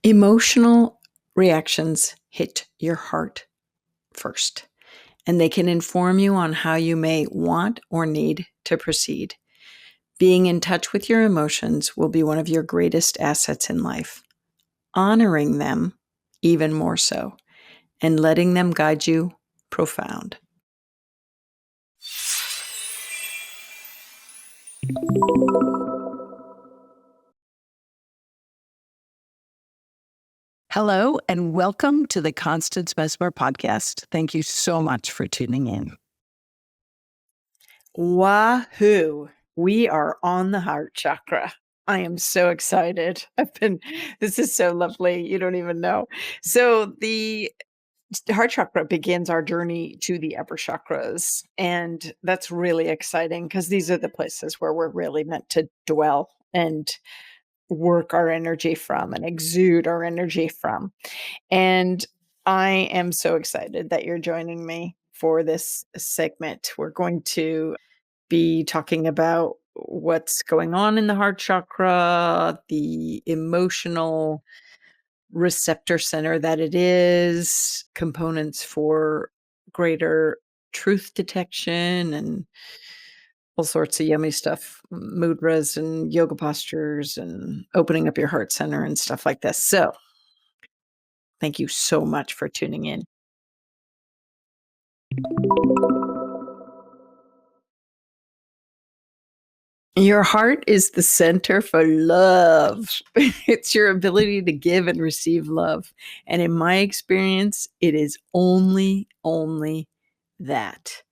Emotional reactions hit your heart first, and they can inform you on how you may want or need to proceed. Being in touch with your emotions will be one of your greatest assets in life. Honoring them, even more so, and letting them guide you, profound. Hello, and welcome to the Constance Messmer Podcast. Thank you so much for tuning in. Wahoo! We are on the Heart Chakra. I am so excited. This is so lovely. You don't even know. So the Heart Chakra begins our journey to the upper chakras. And that's really exciting because these are the places where we're really meant to dwell and work our energy from and exude our energy from. And I am so excited that you're joining me for this segment. We're going to be talking about what's going on in the heart chakra, the emotional receptor center that it is, components for greater truth detection, and all sorts of yummy stuff, mudras and yoga postures and opening up your heart center and stuff like this. So thank you so much for tuning in. Your heart is the center for love. It's your ability to give and receive love. And in my experience, it is only that.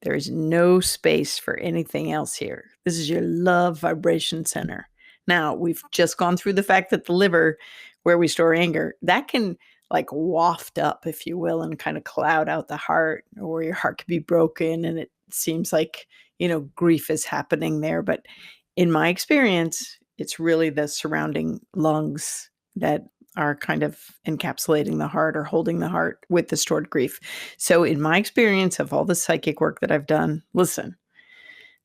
There is no space for anything else here. This is your love vibration center. Now, we've just gone through the fact that the liver, where we store anger, that can like waft up, if you will, and kind of cloud out the heart, or your heart could be broken and it seems like, grief is happening there. But in my experience, it's really the surrounding lungs that are kind of encapsulating the heart or holding the heart with the stored grief. So in my experience of all the psychic work that I've done, listen,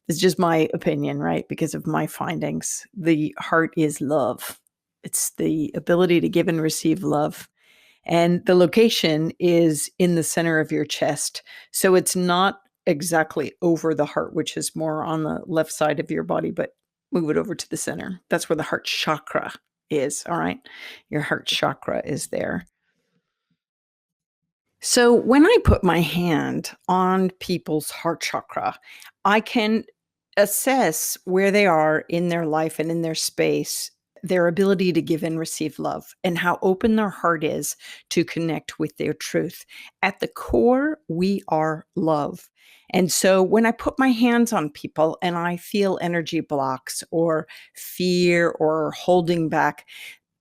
it's just my opinion, right? Because of my findings, the heart is love. It's the ability to give and receive love. And the location is in the center of your chest. So it's not exactly over the heart, which is more on the left side of your body, but move it over to the center. That's where the heart chakra is. All right. Your heart chakra is there. So when I put my hand on people's heart chakra, I can assess where they are in their life and in their space, their ability to give and receive love, and how open their heart is to connect with their truth. At the core, we are love. And so when I put my hands on people and I feel energy blocks or fear or holding back,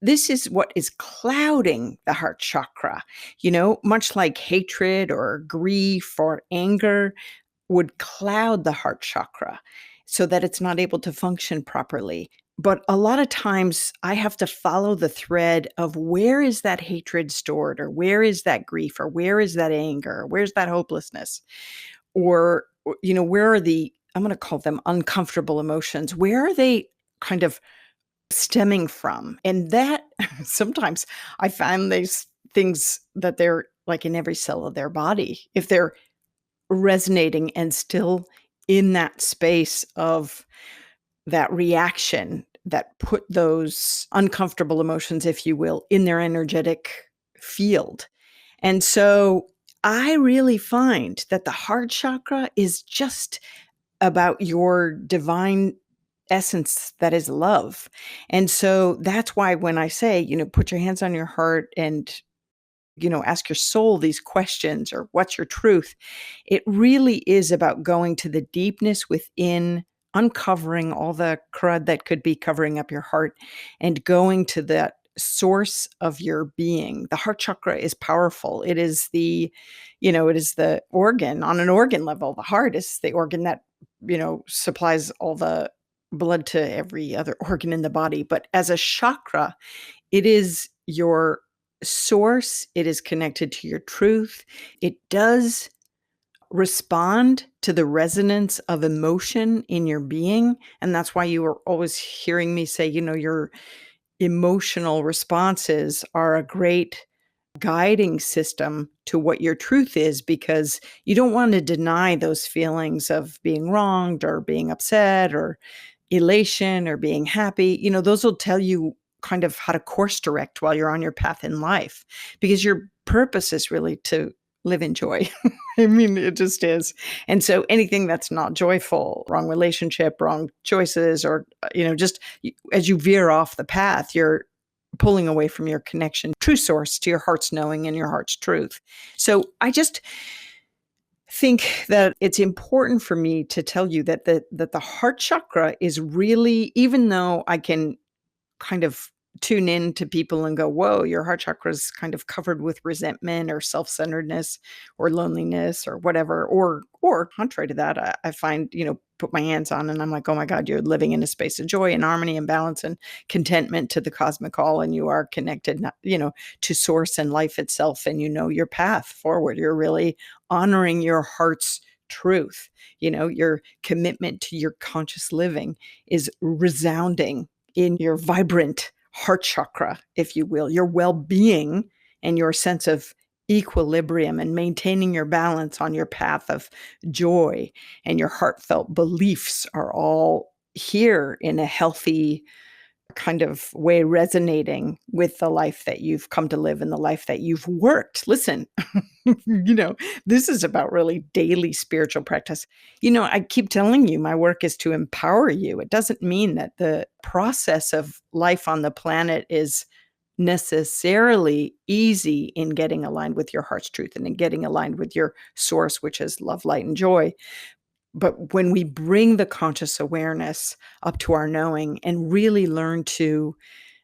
this is what is clouding the heart chakra, much like hatred or grief or anger would cloud the heart chakra so that it's not able to function properly. But a lot of times I have to follow the thread of where is that hatred stored, or where is that grief, or where is that anger, or where's that hopelessness, or, where are I'm going to call them uncomfortable emotions. Where are they kind of stemming from? And that sometimes I find these things that they're like in every cell of their body, if they're resonating and still in that space of that reaction that put those uncomfortable emotions, if you will, in their energetic field. And so I really find that the heart chakra is just about your divine essence that is love. And so that's why when I say, put your hands on your heart and, ask your soul these questions, or what's your truth, it really is about going to the deepness within, uncovering all the crud that could be covering up your heart, and going to that source of your being. The heart chakra is powerful. It is the organ on an organ level. The heart is the organ that, supplies all the blood to every other organ in the body. But as a chakra, it is your source. It is connected to your truth. It does respond to the resonance of emotion in your being. And that's why you are always hearing me say, emotional responses are a great guiding system to what your truth is, because you don't want to deny those feelings of being wronged or being upset or elation or being happy. Those will tell you kind of how to course direct while you're on your path in life, because your purpose is really to live in joy. I mean, it just is. And so anything that's not joyful, wrong relationship, wrong choices, or, just as you veer off the path, you're pulling away from your connection, true source, to your heart's knowing and your heart's truth. So I just think that it's important for me to tell you that the heart chakra is really, even though I can kind of tune in to people and go, whoa, your heart chakra is kind of covered with resentment or self-centeredness or loneliness or whatever, or contrary to that, I find, put my hands on and I'm like, oh my God, you're living in a space of joy and harmony and balance and contentment to the cosmic all, and you are connected, to source and life itself, and your path forward. You're really honoring your heart's truth. Your commitment to your conscious living is resounding in your vibrant heart chakra, if you will. Your well-being and your sense of equilibrium and maintaining your balance on your path of joy and your heartfelt beliefs are all here in a healthy kind of way, resonating with the life that you've come to live and the life that you've worked. Listen, this is about really daily spiritual practice. I keep telling you, my work is to empower you. It doesn't mean that the process of life on the planet is necessarily easy in getting aligned with your heart's truth and in getting aligned with your source, which is love, light, and joy. But when we bring the conscious awareness up to our knowing and really learn to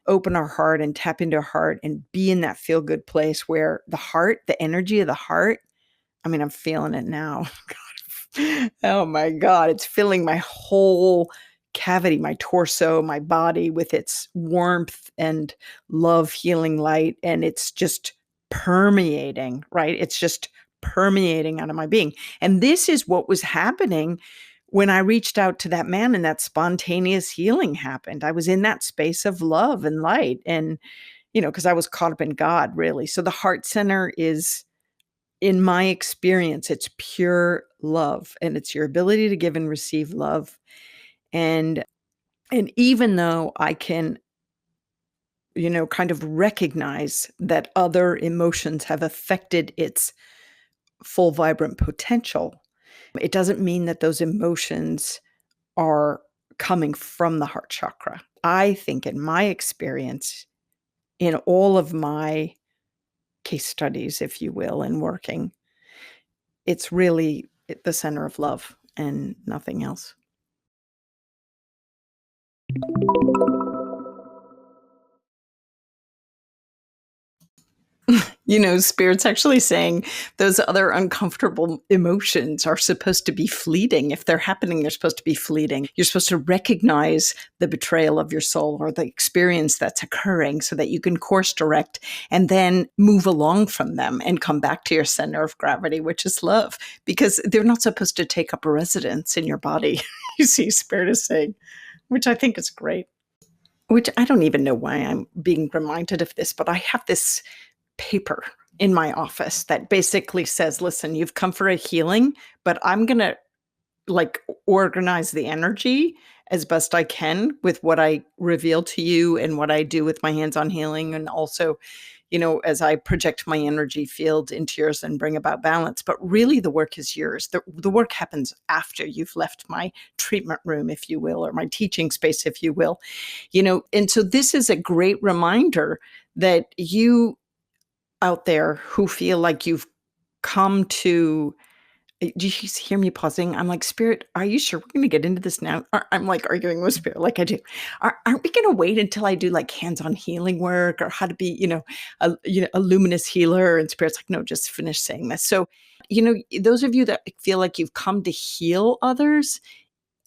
open our heart and tap into our heart and be in that feel good place where the heart, the energy of the heart, I mean, I'm feeling it now. God. Oh my God. It's filling my whole cavity, my torso, my body with its warmth and love, healing light. And it's just permeating, right? It's just permeating out of my being. And this is what was happening when I reached out to that man and that spontaneous healing happened. I was in that space of love and light and, because I was caught up in God, really. So the heart center is, in my experience, it's pure love, and it's your ability to give and receive love. And even though I can, kind of recognize that other emotions have affected its full vibrant potential, it doesn't mean that those emotions are coming from the heart chakra. I think, in my experience, in all of my case studies, if you will, in working, it's really the center of love and nothing else. Spirit's actually saying those other uncomfortable emotions are supposed to be fleeting. If they're happening, they're supposed to be fleeting. You're supposed to recognize the betrayal of your soul or the experience that's occurring so that you can course direct and then move along from them and come back to your center of gravity, which is love, because they're not supposed to take up a residence in your body. You see, Spirit is saying, which I think is great. Which I don't even know why I'm being reminded of this, but I have this paper in my office that basically says, listen, you've come for a healing, but I'm going to organize the energy as best I can with what I reveal to you and what I do with my hands-on healing. And also, as I project my energy field into yours and bring about balance. But really the work is yours. The work happens after you've left my treatment room, if you will, or my teaching space, if you will, and so this is a great reminder that you out there who feel like you've come to, do you hear me pausing? I'm like, Spirit, are you sure we're going to get into this now? I'm like arguing with Spirit like I do. Aren't we going to wait until I do like hands-on healing work or how to be, a luminous healer? And Spirit's like, no, just finish saying this. So, those of you that feel like you've come to heal others,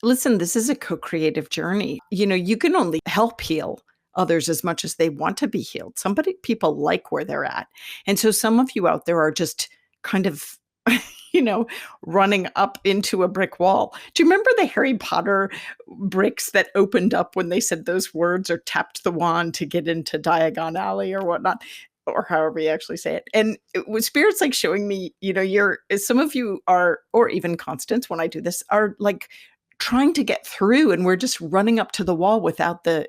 listen, this is a co-creative journey. You can only help heal others as much as they want to be healed. People like where they're at. And so some of you out there are just kind of, running up into a brick wall. Do you remember the Harry Potter bricks that opened up when they said those words or tapped the wand to get into Diagon Alley or whatnot? Or however you actually say it. And it was spirits like showing me, some of you are, or even Constance, when I do this, are like trying to get through and we're just running up to the wall without the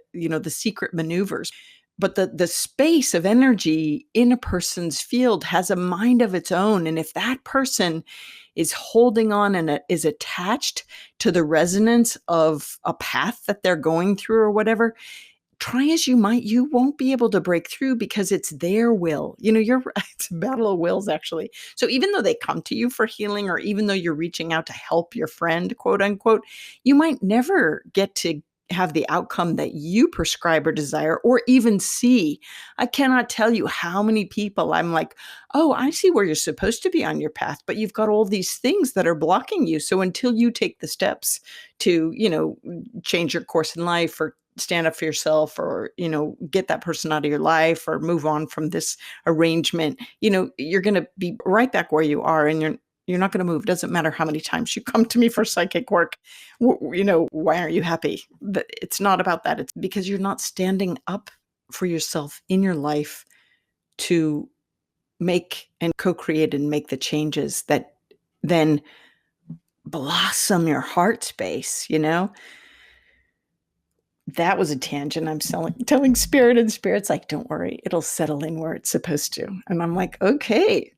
secret maneuvers. But the space of energy in a person's field has a mind of its own. And if that person is holding on and is attached to the resonance of a path that they're going through or whatever, try as you might, you won't be able to break through because it's their will. It's a battle of wills, actually. So even though they come to you for healing, or even though you're reaching out to help your friend, quote unquote, you might never get to have the outcome that you prescribe or desire or even see. I cannot tell you how many people I'm like, oh, I see where you're supposed to be on your path, but you've got all these things that are blocking you. So until you take the steps to, change your course in life or stand up for yourself or, get that person out of your life or move on from this arrangement, you're going to be right back where you are and you're not going to move. Doesn't matter how many times you come to me for psychic work. Why aren't you happy? But it's not about that. It's because you're not standing up for yourself in your life to make and co-create and make the changes that then blossom your heart space, That was a tangent. I'm telling spirit, and spirit's like, don't worry, it'll settle in where it's supposed to. And I'm like, okay,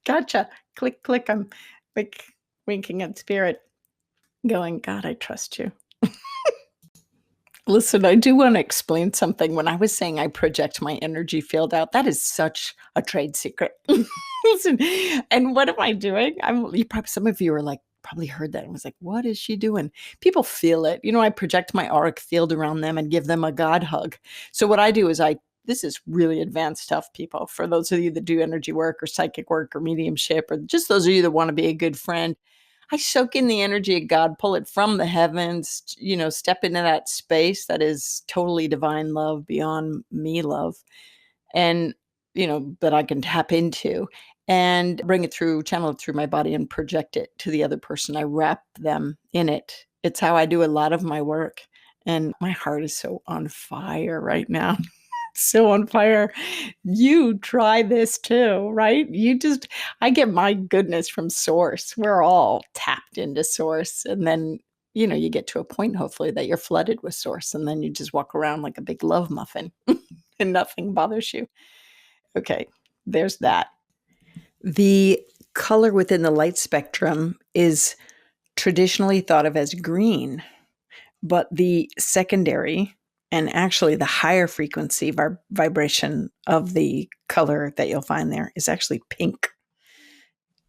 gotcha. Click, click. I'm like winking at spirit, going, God, I trust you. Listen, I do want to explain something. When I was saying I project my energy field out, that is such a trade secret. Listen, and what am I doing? Some of you are like, probably heard that and was like, what is she doing? People feel it. I project my auric field around them and give them a God hug. So what I do is this is really advanced stuff, people. For those of you that do energy work or psychic work or mediumship, or just those of you that want to be a good friend, I soak in the energy of God, pull it from the heavens, step into that space that is totally divine love, beyond me love, and, that I can tap into and bring it through, channel it through my body and project it to the other person. I wrap them in it. It's how I do a lot of my work. And my heart is so on fire right now. So on fire. You try this too, right? I get my goodness from source. We're all tapped into source. And then, you get to a point, hopefully, that you're flooded with source. And then you just walk around like a big love muffin and nothing bothers you. Okay, there's that. The color within the light spectrum is traditionally thought of as green, but the secondary and actually the higher frequency vibration of the color that you'll find there is actually pink.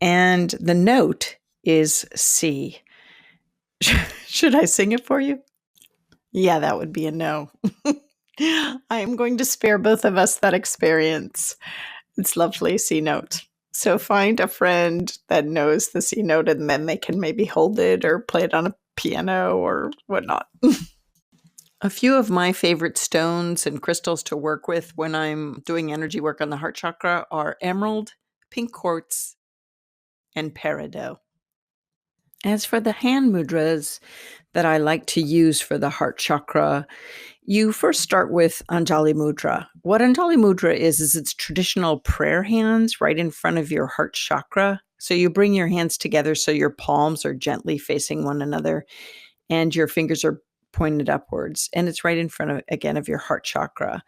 And the note is C. Should I sing it for you? Yeah, that would be a no. I am going to spare both of us that experience. It's lovely, C note. So find a friend that knows the C note and then they can maybe hold it or play it on a piano or whatnot. A few of my favorite stones and crystals to work with when I'm doing energy work on the heart chakra are emerald, pink quartz, and peridot. As for the hand mudras that I like to use for the heart chakra, you first start with Anjali Mudra. What Anjali Mudra is it's traditional prayer hands right in front of your heart chakra. So you bring your hands together so your palms are gently facing one another and your fingers are pointed upwards. And it's right in front of your heart chakra.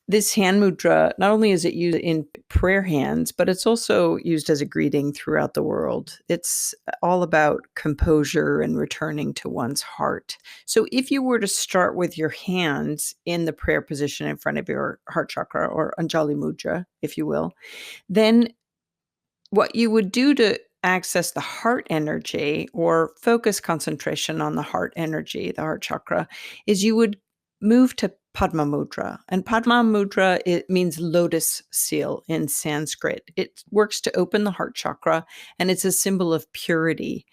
This hand mudra, not only is it used in prayer hands, but it's also used as a greeting throughout the world. It's all about composure and returning to one's heart. So if you were to start with your hands in the prayer position in front of your heart chakra, or Anjali Mudra, if you will, then what you would do to access the heart energy or focus concentration on the heart energy, the heart chakra, is you would move to Padma Mudra. And Padma Mudra, it means lotus seal in Sanskrit. It works to open the heart chakra, and it's a symbol of purity.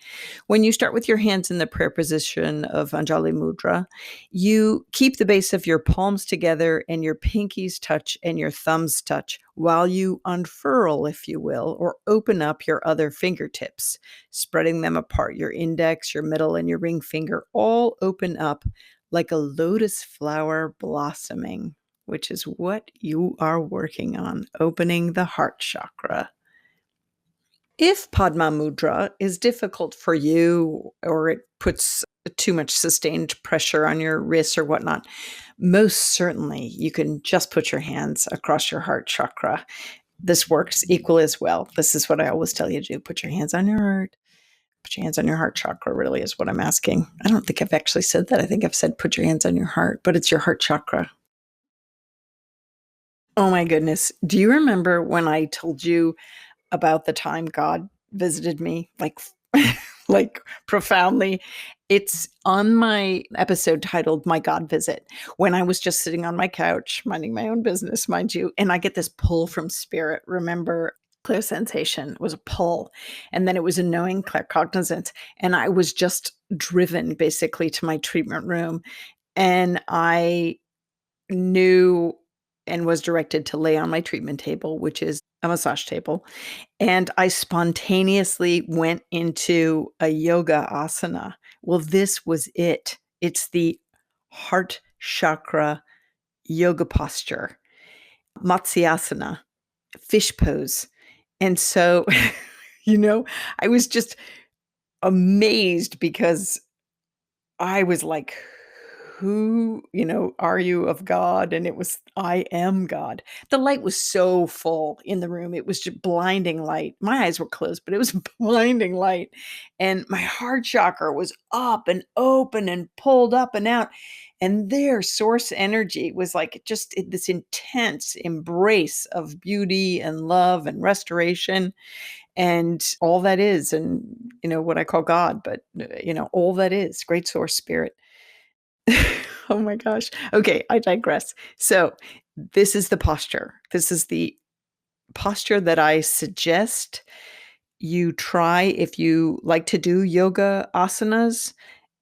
When you start with your hands in the prayer position of Anjali Mudra, you keep the base of your palms together and your pinkies touch and your thumbs touch while you unfurl, if you will, or open up your other fingertips, spreading them apart. Your index, your middle, and your ring finger all open up like a lotus flower blossoming, which is what you are working on, opening the heart chakra. If Padma Mudra is difficult for you or it puts too much sustained pressure on your wrists or whatnot, most certainly you can just put your hands across your heart chakra. This works equally as well. This is what I always tell you to do. Put your hands on your heart. Put your hands on your heart chakra, really, is what I'm asking. I don't think I've actually said that. I think I've said put your hands on your heart, but it's your heart chakra. Oh my goodness. Do you remember when I told you about the time God visited me, like profoundly? It's on my episode titled My God Visit, when I was just sitting on my couch, minding my own business, mind you, and I get this pull from spirit. Remember, clear sensation was a pull, and then it was a knowing claircognizance, and I was just driven basically to my treatment room, and I knew and was directed to lay on my treatment table, which is a massage table. And I spontaneously went into a yoga asana. Well, this was it. It's the heart chakra yoga posture, Matsyasana, fish pose. And so, I was just amazed because I was like, who, are you of God? And it was, I am God. The light was so full in the room. It was just blinding light. My eyes were closed, but it was blinding light. And my heart chakra was up and open and pulled up and out. And their source energy was like just this intense embrace of beauty and love and restoration and all that is. And, what I call God, but, all that is great source spirit. Oh my gosh. Okay, I digress. So, this is the posture. This is the posture that I suggest you try if you like to do yoga asanas.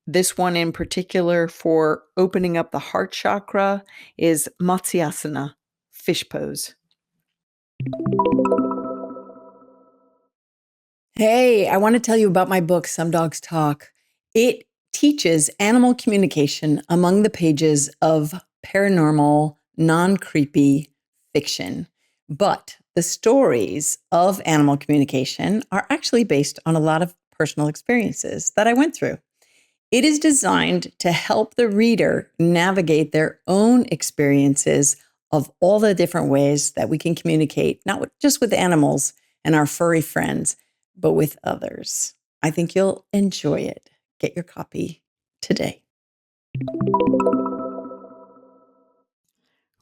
This one in particular for opening up the heart chakra is Matsyasana, fish pose. Hey, I want to tell you about my book, Some Dogs Talk. It teaches animal communication among the pages of paranormal, non-creepy fiction. But the stories of animal communication are actually based on a lot of personal experiences that I went through. It is designed to help the reader navigate their own experiences of all the different ways that we can communicate, not just with animals and our furry friends, but with others. I think you'll enjoy it. Get your copy today.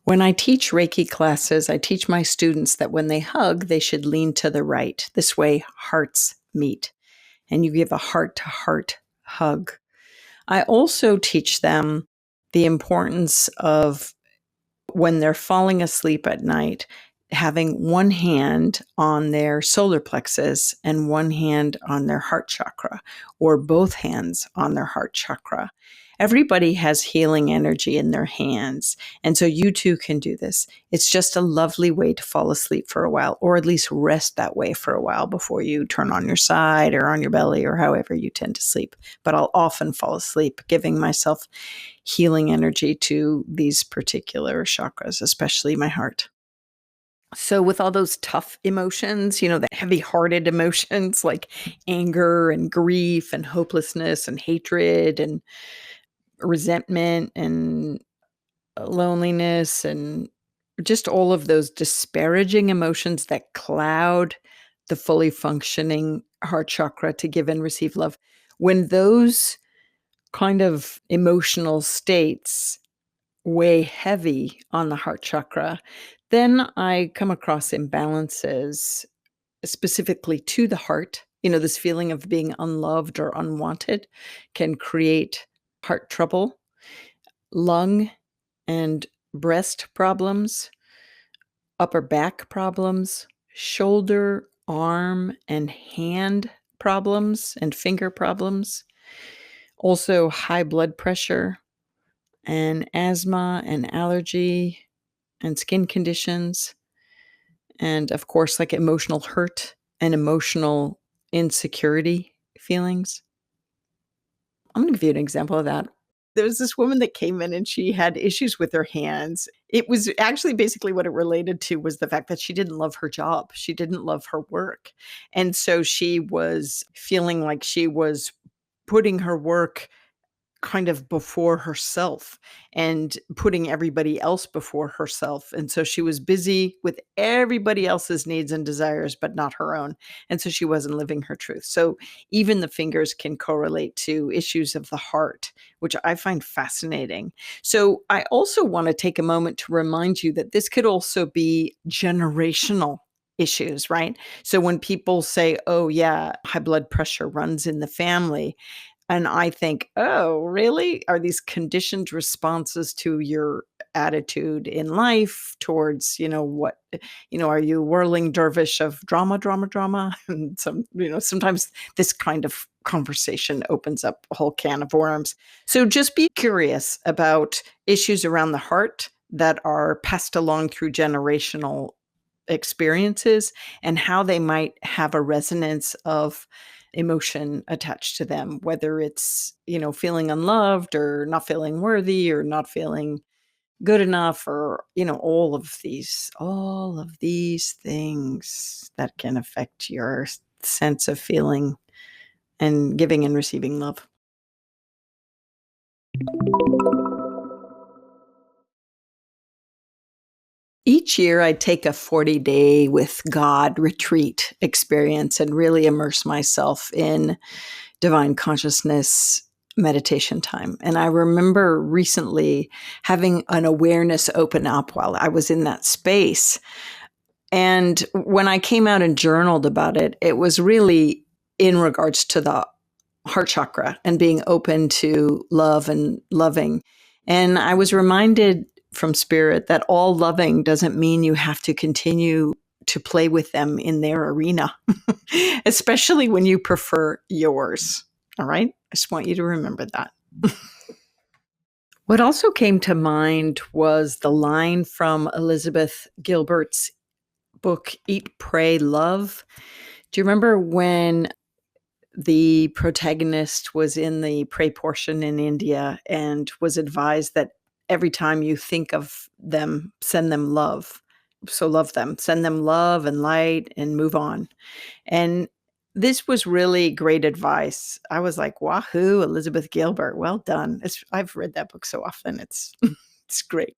When I teach Reiki classes, I teach my students that when they hug, they should lean to the right. This way, hearts meet, and you give a heart-to-heart hug. I also teach them the importance of when they're falling asleep at night, having one hand on their solar plexus and one hand on their heart chakra, or both hands on their heart chakra. Everybody has healing energy in their hands. And so you too can do this. It's just a lovely way to fall asleep for a while, or at least rest that way for a while before you turn on your side or on your belly or however you tend to sleep. But I'll often fall asleep giving myself healing energy to these particular chakras, especially my heart. So with all those tough emotions, the heavy-hearted emotions like anger and grief and hopelessness and hatred and resentment and loneliness and just all of those disparaging emotions that cloud the fully functioning heart chakra to give and receive love. When those kind of emotional states weigh heavy on the heart chakra, then I come across imbalances specifically to the heart. This feeling of being unloved or unwanted can create heart trouble, lung and breast problems, upper back problems, shoulder, arm, and hand problems and finger problems. Also high blood pressure and asthma and allergy and skin conditions. And of course, like emotional hurt and emotional insecurity feelings. I'm going to give you an example of that. There was this woman that came in and she had issues with her hands. It was actually basically what it related to was the fact that she didn't love her job. She didn't love her work. And so she was feeling like she was putting her work kind of before herself and putting everybody else before herself. And so she was busy with everybody else's needs and desires, but not her own. And so she wasn't living her truth. So even the fingers can correlate to issues of the heart, which I find fascinating. So I also want to take a moment to remind you that this could also be generational issues, right? So when people say, oh, yeah, high blood pressure runs in the family, and I think, "Oh, really? Are these conditioned responses to your attitude in life towards, what are you whirling dervish of drama, drama, drama?" And sometimes this kind of conversation opens up a whole can of worms. So just be curious about issues around the heart that are passed along through generational experiences and how they might have a resonance of emotion attached to them, whether it's, feeling unloved or not feeling worthy or not feeling good enough or, all of these things that can affect your sense of feeling and giving and receiving love. Each year, I take a 40-day with God retreat experience and really immerse myself in divine consciousness meditation time. And I remember recently having an awareness open up while I was in that space. And when I came out and journaled about it, it was really in regards to the heart chakra and being open to love and loving. And I was reminded from spirit that all loving doesn't mean you have to continue to play with them in their arena, especially when you prefer yours. All right. I just want you to remember that. What also came to mind was the line from Elizabeth Gilbert's book, Eat, Pray, Love. Do you remember when the protagonist was in the pray portion in India and was advised that every time you think of them, send them love? So love them, send them love and light and move on. And this was really great advice. I was like, wahoo, Elizabeth Gilbert, well done. I've read that book so often. It's it's great.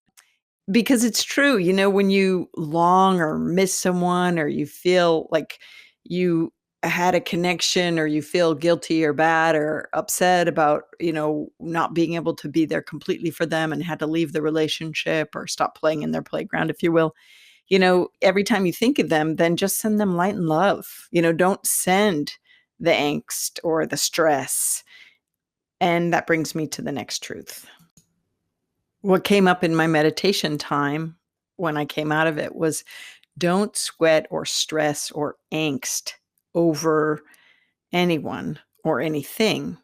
Because it's true, when you long or miss someone or you feel like you had a connection or you feel guilty or bad or upset about, not being able to be there completely for them and had to leave the relationship or stop playing in their playground, if you will, every time you think of them, then just send them light and love. Don't send the angst or the stress. And that brings me to the next truth. What came up in my meditation time when I came out of it was don't sweat or stress or angst over anyone or anything.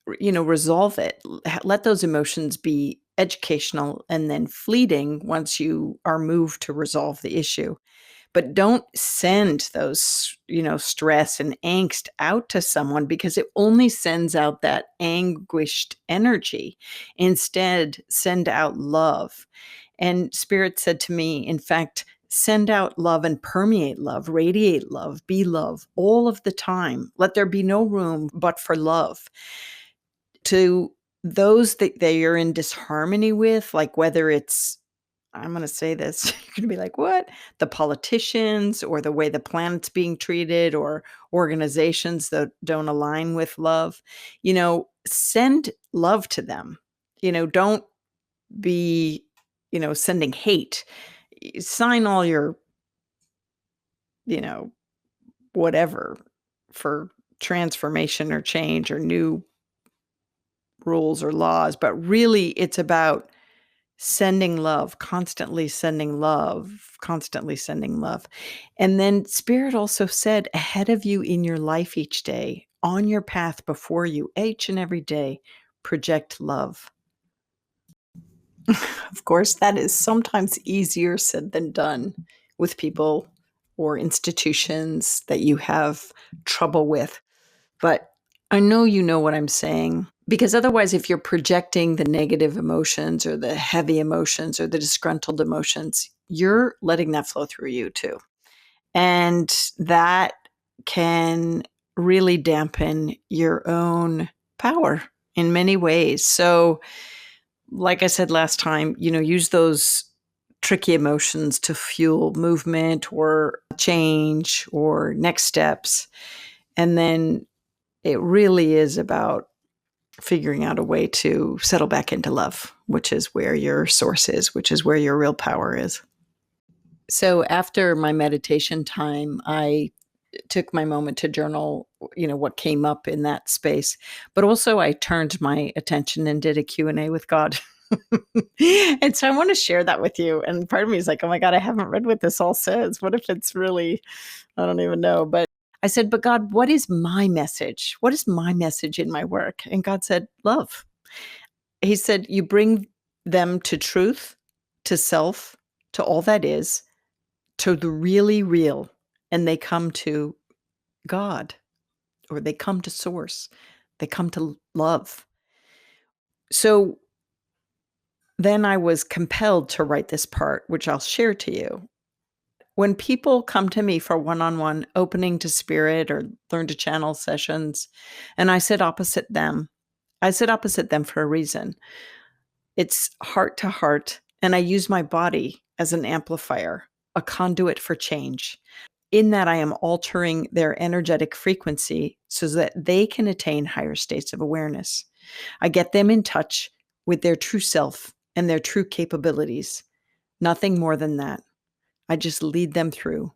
Resolve it. Let those emotions be educational and then fleeting once you are moved to resolve the issue. But don't send those, stress and angst out to someone because it only sends out that anguished energy. Instead, send out love. And Spirit said to me, in fact, send out love and permeate love, radiate love, be love all of the time. Let there be no room but for love. To those that they are in disharmony with, like whether it's, I'm going to say this, you're going to be like, what? The politicians or the way the planet's being treated or organizations that don't align with love, send love to them. Don't be, sending hate. Sign all your, you know, whatever for transformation or change or new rules or laws. But really, it's about sending love, constantly sending love, constantly sending love. And then Spirit also said, ahead of you in your life each day, on your path before you, each and every day, project love. Of course, that is sometimes easier said than done with people or institutions that you have trouble with. But I know you know what I'm saying, because otherwise, if you're projecting the negative emotions or the heavy emotions or the disgruntled emotions, you're letting that flow through you too. And that can really dampen your own power in many ways. So, like I said last time, use those tricky emotions to fuel movement or change or next steps. And then it really is about figuring out a way to settle back into love, which is where your source is, which is where your real power is. So after my meditation time, I took my moment to journal, what came up in that space. But also I turned my attention and did a Q&A with God. And so I want to share that with you. And part of me is like, oh my God, I haven't read what this all says. What if it's really, I don't even know. But I said, but God, what is my message? What is my message in my work? And God said, love. He said, you bring them to truth, to self, to all that is, to the really real, and they come to God, or they come to source. They come to love. So then I was compelled to write this part, which I'll share to you. When people come to me for one-on-one opening to spirit or learn to channel sessions, and I sit opposite them for a reason. It's heart to heart, and I use my body as an amplifier, a conduit for change. In that, I am altering their energetic frequency so that they can attain higher states of awareness. I get them in touch with their true self and their true capabilities. Nothing more than that. I just lead them through.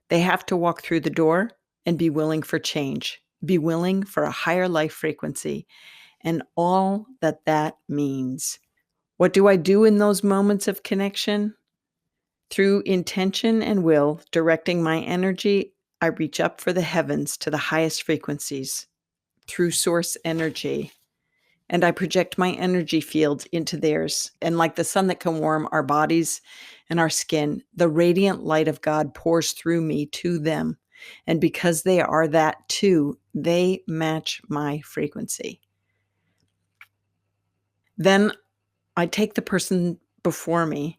They have to walk through the door and be willing for change, be willing for a higher life frequency, and all that that means. What do I do in those moments of connection? Through intention and will, directing my energy, I reach up for the heavens to the highest frequencies through source energy. And I project my energy field into theirs. And like the sun that can warm our bodies and our skin, the radiant light of God pours through me to them. And because they are that too, they match my frequency. Then I take the person before me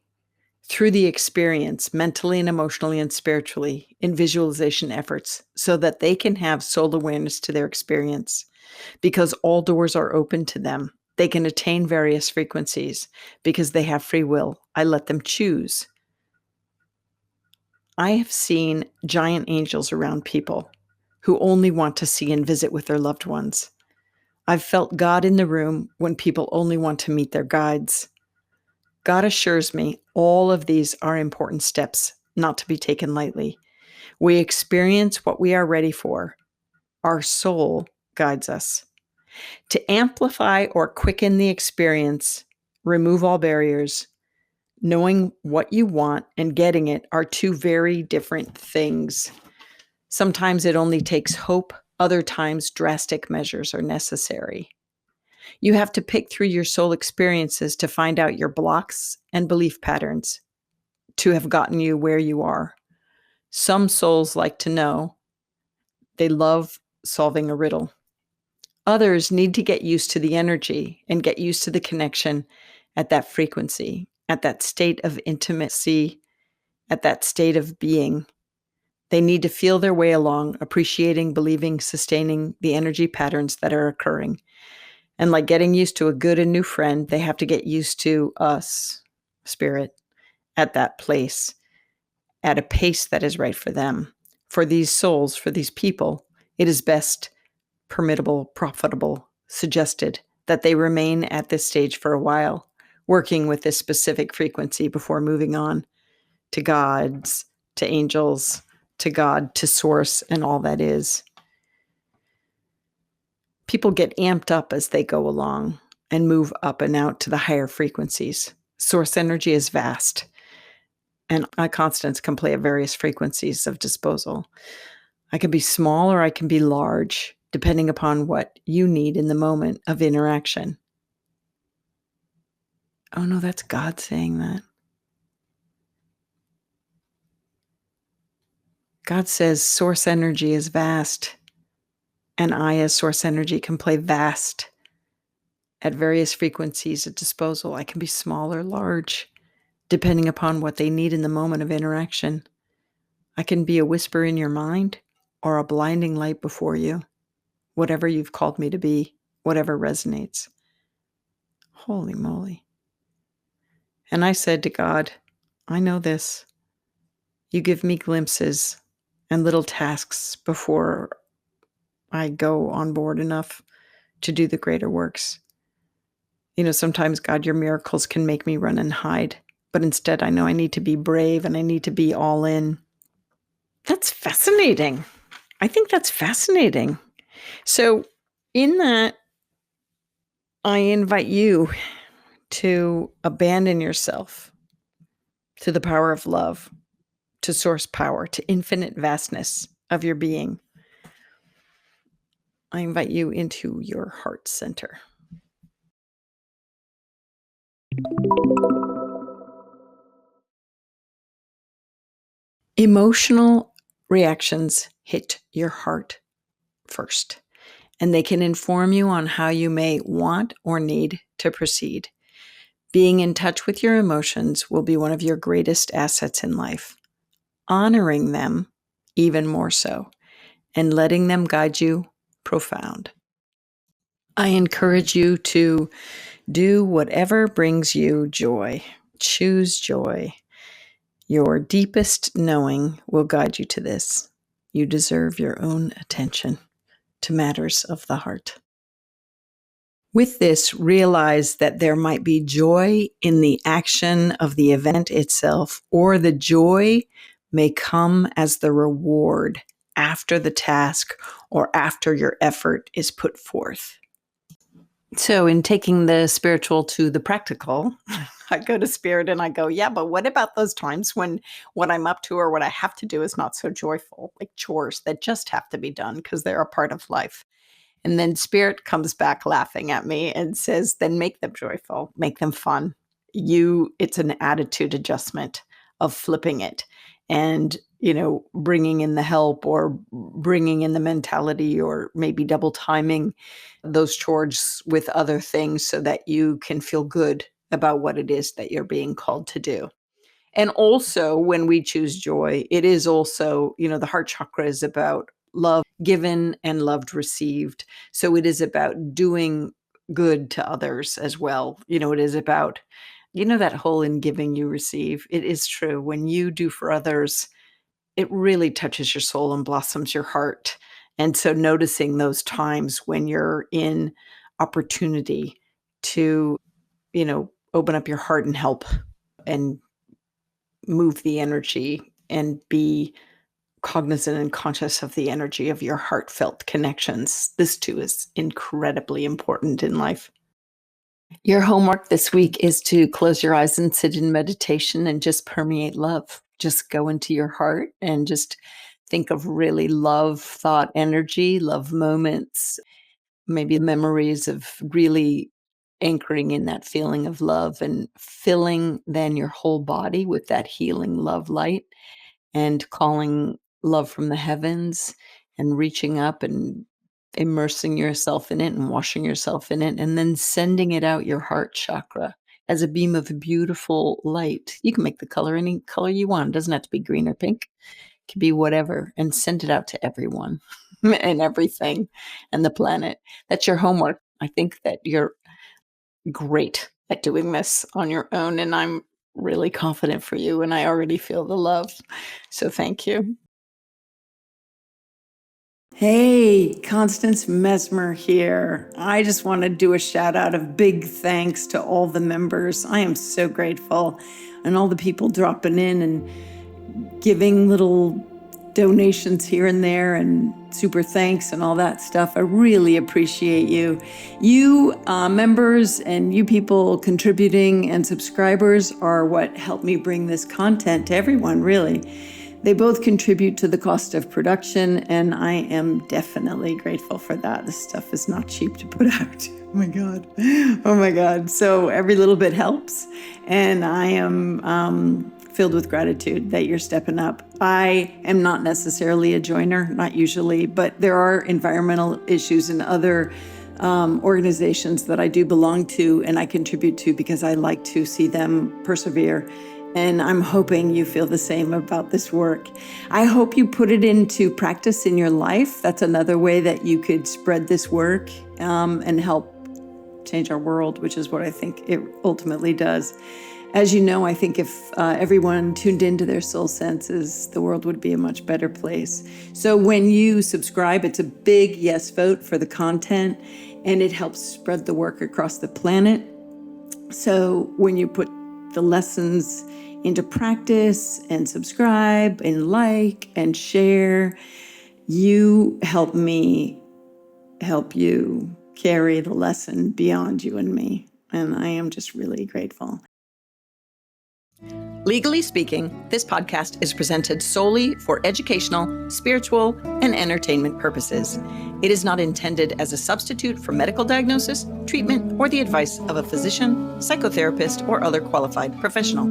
through the experience, mentally and emotionally and spiritually, in visualization efforts, so that they can have soul awareness to their experience. Because all doors are open to them. They can attain various frequencies because they have free will. I let them choose. I have seen giant angels around people who only want to see and visit with their loved ones. I've felt God in the room when people only want to meet their guides. God assures me all of these are important steps, not to be taken lightly. We experience what we are ready for. Our soul guides us. To amplify or quicken the experience, remove all barriers. Knowing what you want and getting it are two very different things. Sometimes it only takes hope. Other times, drastic measures are necessary. You have to pick through your soul experiences to find out your blocks and belief patterns to have gotten you where you are. Some souls like to know. They love solving a riddle. Others need to get used to the energy and get used to the connection at that frequency, at that state of intimacy, at that state of being. They need to feel their way along, appreciating, believing, sustaining the energy patterns that are occurring. And like getting used to a good and new friend, they have to get used to us, spirit, at that place, at a pace that is right for them. For these souls, for these people, it is best, permittable, profitable, suggested that they remain at this stage for a while, working with this specific frequency before moving on to gods, to angels, to God, to source, and all that is. People get amped up as they go along and move up and out to the higher frequencies. Source energy is vast, and I, Constance, can play at various frequencies of disposal. I can be small or I can be large, depending upon what you need in the moment of interaction. Oh no, that's God saying that. God says source energy is vast, and I, as source energy, can play vast at various frequencies of disposal. I can be small or large, depending upon what they need in the moment of interaction. I can be a whisper in your mind or a blinding light before you, whatever you've called me to be, whatever resonates. Holy moly. And I said to God, I know this. You give me glimpses and little tasks before I go on board enough to do the greater works. Sometimes, God, your miracles can make me run and hide, but instead I know I need to be brave and I need to be all in. That's fascinating. I think that's fascinating. So in that, I invite you to abandon yourself to the power of love, to source power, to infinite vastness of your being. I invite you into your heart center. Emotional reactions hit your heart first, and they can inform you on how you may want or need to proceed. Being in touch with your emotions will be one of your greatest assets in life. Honoring them even more so, and letting them guide you profound. I encourage you to do whatever brings you joy. Choose joy. Your deepest knowing will guide you to this. You deserve your own attention to matters of the heart. With this, realize that there might be joy in the action of the event itself, or the joy may come as the reward after the task or after your effort is put forth. So in taking the spiritual to the practical, I go to spirit and I go, yeah, but what about those times when what I'm up to or what I have to do is not so joyful, like chores that just have to be done because they're a part of life? And then spirit comes back laughing at me and says, then make them joyful, make them fun. It's an attitude adjustment of flipping it and, bringing in the help or bringing in the mentality or maybe double timing those chores with other things so that you can feel good about what it is that you're being called to do. And also when we choose joy, it is also, the heart chakra is about love given and loved received. So it is about doing good to others as well. It is about, that whole in giving you receive. It is true. When you do for others, it really touches your soul and blossoms your heart. And so noticing those times when you're in opportunity to, open up your heart and help and move the energy and be cognizant and conscious of the energy of your heartfelt connections. This too is incredibly important in life. Your homework this week is to close your eyes and sit in meditation and just permeate love. Just go into your heart and just think of really love, thought, energy, love moments, maybe memories of really anchoring in that feeling of love and filling then your whole body with that healing love light and calling love from the heavens and reaching up and immersing yourself in it and washing yourself in it, and then sending it out your heart chakra as a beam of beautiful light. You can make the color any color you want. It doesn't have to be green or pink. It can be whatever, and send it out to everyone and everything and the planet. That's your homework. I think that you're great at doing this on your own, and I'm really confident for you, and I already feel the love. So thank you. Hey, Constance Messmer here. I just want to do a shout out of big thanks to all the members. I am so grateful, and all the people dropping in and giving little donations here and there and super thanks and all that stuff. I really appreciate you. You members and you people contributing and subscribers are what help me bring this content to everyone, really. They both contribute to the cost of production, and I am definitely grateful for that. This stuff is not cheap to put out. Oh my God. Oh my God. So every little bit helps, and I am filled with gratitude that you're stepping up. I am not necessarily a joiner, not usually, but there are environmental issues in other organizations that I do belong to and I contribute to because I like to see them persevere. And I'm hoping you feel the same about this work. I hope you put it into practice in your life. That's another way that you could spread this work and help change our world, which is what I think it ultimately does. As you know, I think if everyone tuned into their soul senses, the world would be a much better place. So when you subscribe, it's a big yes vote for the content, and it helps spread the work across the planet. So when you put the lessons into practice and subscribe and like and share, you help me help you carry the lesson beyond you and me. And I am just really grateful. Legally speaking, this podcast is presented solely for educational, spiritual, and entertainment purposes. It is not intended as a substitute for medical diagnosis, treatment, or the advice of a physician, psychotherapist, or other qualified professional.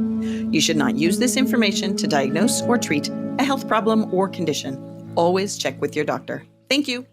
You should not use this information to diagnose or treat a health problem or condition. Always check with your doctor. Thank you.